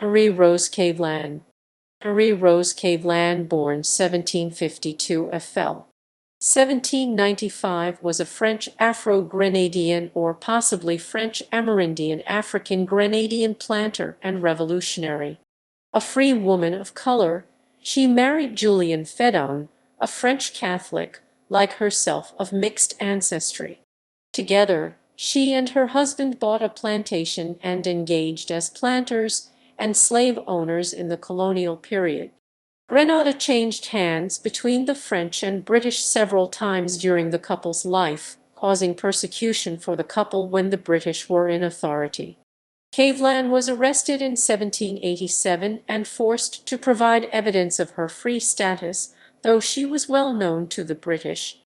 Rose Cavelan. Rose Cavelan, born 1752 FL. 1795, was a French-Afro-Grenadian or possibly French-Amerindian-African-Grenadian planter and revolutionary. A free woman of color, she married Julien Fédon, a French Catholic, like herself of mixed ancestry. Together, she and her husband bought a plantation and engaged as planters and slave owners in the colonial period. Grenada changed hands between the French and British several times during the couple's life, causing persecution for the couple when the British were in authority. Cavelan was arrested in 1787 and forced to provide evidence of her free status, though she was well known to the British.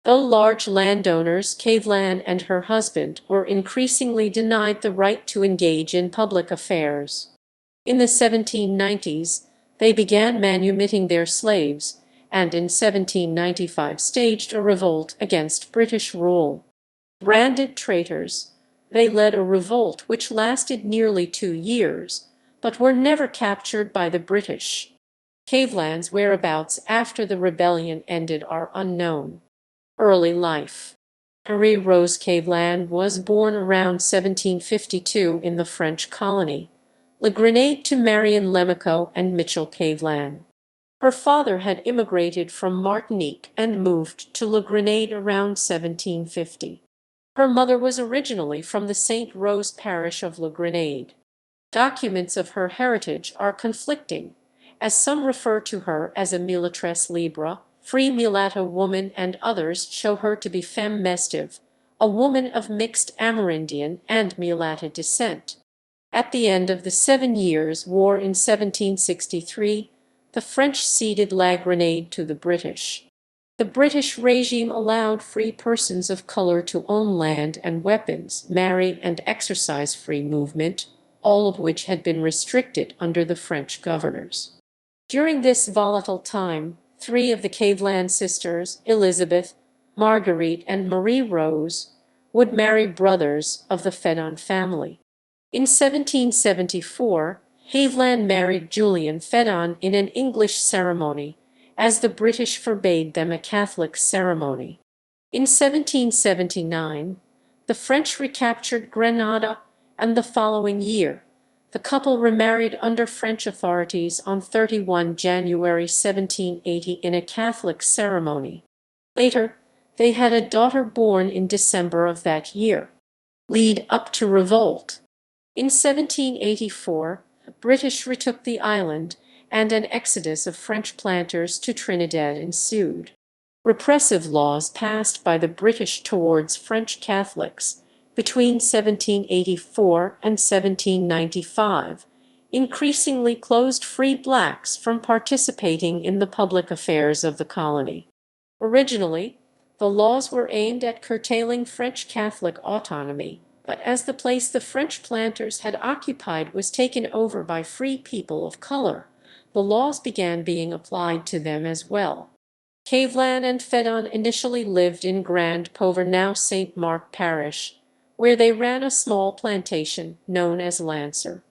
Though large landowners, Cavelan and her husband were increasingly denied the right to engage in public affairs. In the 1790s, they began manumitting their slaves, and in 1795 staged a revolt against British rule. Branded traitors, they led a revolt which lasted nearly 2 years, but were never captured by the British. Cavelan's whereabouts after the rebellion ended are unknown. Early life. Rose Cavelan was born around 1752 in the French colony, Grenada, to Marion Lemico and Mitchell Cavelan. Her father had immigrated from Martinique and moved to Grenada around 1750. Her mother was originally from the St. Rose parish of Grenada. Documents of her heritage are conflicting, as some refer to her as a mulatresse libre, free mulatto woman, and others show her to be femme mestive, a woman of mixed Amerindian and mulatto descent. At the end of the 7 Years' War in 1763, the French ceded La Grenade to the British. The British regime allowed free persons of color to own land and weapons, marry, and exercise free movement, all of which had been restricted under the French governors. During this volatile time, 3 of the Cavelan sisters, Elizabeth, Marguerite, and Marie Rose, would marry brothers of the Fédon family. In 1774, Cavelan married Julien Fédon in an English ceremony, as the British forbade them a Catholic ceremony. In 1779, the French recaptured Grenada, and the following year, the couple remarried under French authorities on 31 January 1780 in a Catholic ceremony. Later, they had a daughter born in December of that year. Lead up to revolt. In 1784, the British retook the island, and an exodus of French planters to Trinidad ensued. Repressive laws passed by the British towards French Catholics between 1784 and 1795 increasingly closed free blacks from participating in the public affairs of the colony. Originally, the laws were aimed at curtailing French Catholic autonomy, but as the place the French planters had occupied was taken over by free people of color, the laws began being applied to them as well. Cavelan and Fédon initially lived in Grand Pauvre, now St. Mark Parish, where they ran a small plantation known as Lancer.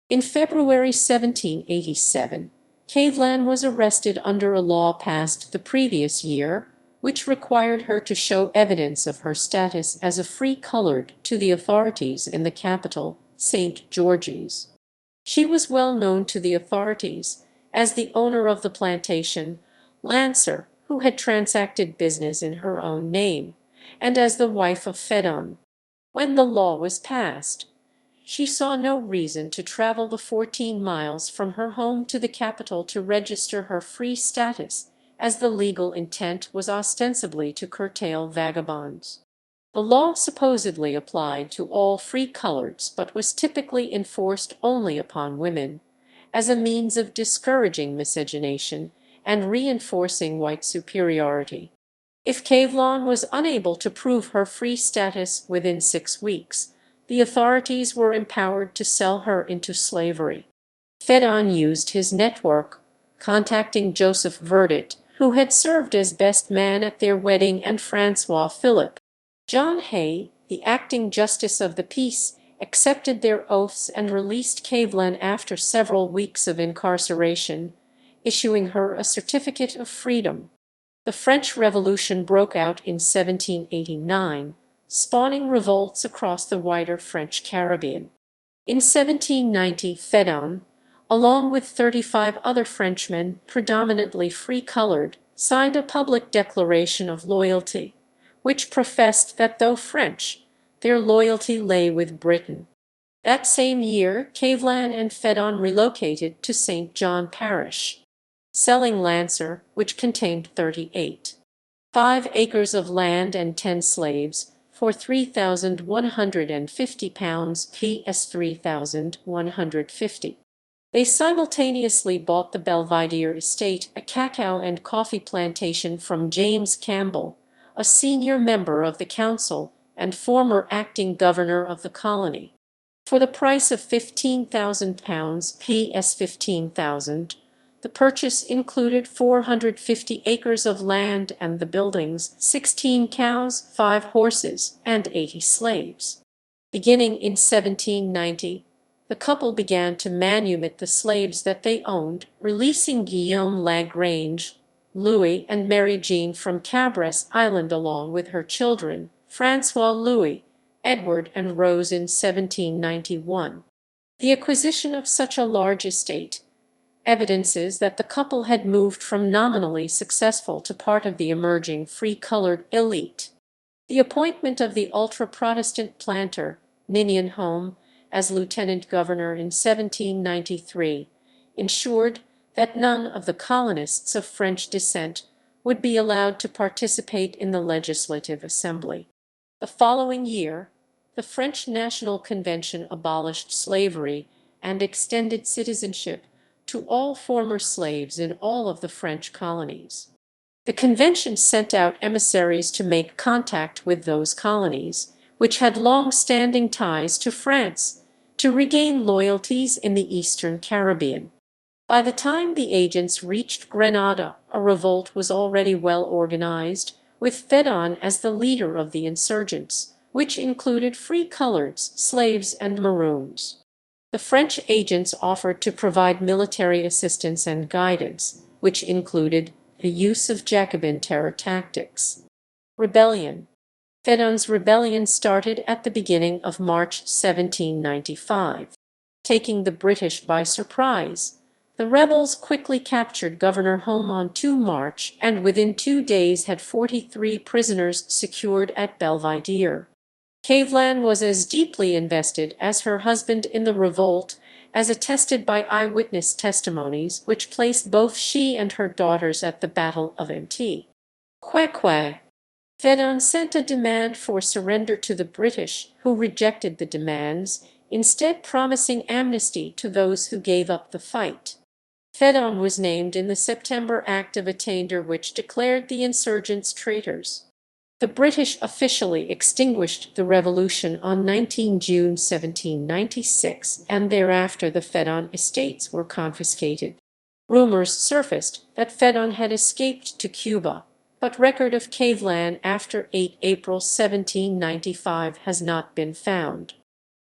In February 1787, Cavelan was arrested under a law passed the previous year, which required her to show evidence of her status as a free colored to the authorities in the capital, St. George's. She was well known to the authorities as the owner of the plantation, Lancer, who had transacted business in her own name, and as the wife of Fédon. When the law was passed, she saw no reason to travel the 14 miles from her home to the capital to register her free status, as the legal intent was ostensibly to curtail vagabonds. The law supposedly applied to all free-coloreds, but was typically enforced only upon women, as a means of discouraging miscegenation and reinforcing white superiority. If Cavelan was unable to prove her free status within 6 weeks, the authorities were empowered to sell her into slavery. Fédon used his network, contacting Joseph Verdet, who had served as best man at their wedding, and Francois Philippe. John Hay, the acting justice of the peace, accepted their oaths and released Cavelan after several weeks of incarceration, issuing her a certificate of freedom. The French Revolution broke out in 1789, spawning revolts across the wider French Caribbean. In 1790, Fédon, along with 35 other Frenchmen, predominantly free-colored, signed a public declaration of loyalty, which professed that though French, their loyalty lay with Britain. That same year, Cavelan and Fédon relocated to St. John Parish, selling Lancer, which contained 38.5 acres of land and 10 slaves, for £3,150 PS 3,150. They simultaneously bought the Belvidere estate, a cacao and coffee plantation, from James Campbell, a senior member of the council and former acting governor of the colony. For the price of £15,000 PS 15,000, the purchase included 450 acres of land and the buildings, 16 cows, 5 horses, and 80 slaves. Beginning in 1790, the couple began to manumit the slaves that they owned, releasing Guillaume Lagrange, Louis, and Mary Jean from Cabres Island along with her children, Francois Louis, Edward, and Rose, in 1791. The acquisition of such a large estate evidences that the couple had moved from nominally successful to part of the emerging free-colored elite. The appointment of the ultra-Protestant planter, Ninian Home, as lieutenant governor in 1793 ensured that none of the colonists of French descent would be allowed to participate in the Legislative Assembly. The following year, the French National Convention abolished slavery and extended citizenship to all former slaves in all of the French colonies. The convention sent out emissaries to make contact with those colonies, which had long-standing ties to France, to regain loyalties in the Eastern Caribbean. By the time the agents reached Grenada, a revolt was already well organized, with Fédon as the leader of the insurgents, which included free-coloreds, slaves, and maroons. The French agents offered to provide military assistance and guidance, which included the use of Jacobin terror tactics. Rebellion. Fédon's rebellion started at the beginning of March 1795. Taking the British by surprise, the rebels quickly captured Governor Home on 2 March and within 2 days had 43 prisoners secured at Belvidere. Cavelan was as deeply invested as her husband in the revolt, as attested by eyewitness testimonies which placed both she and her daughters at the Battle of Mt. Queque. Fédon sent a demand for surrender to the British, who rejected the demands, instead promising amnesty to those who gave up the fight. Fédon was named in the September Act of Attainder, which declared the insurgents traitors. The British officially extinguished the revolution on 19 June 1796, and thereafter the Fédon estates were confiscated. Rumors surfaced that Fédon had escaped to Cuba, but record of Cavelan after 8 April 1795 has not been found.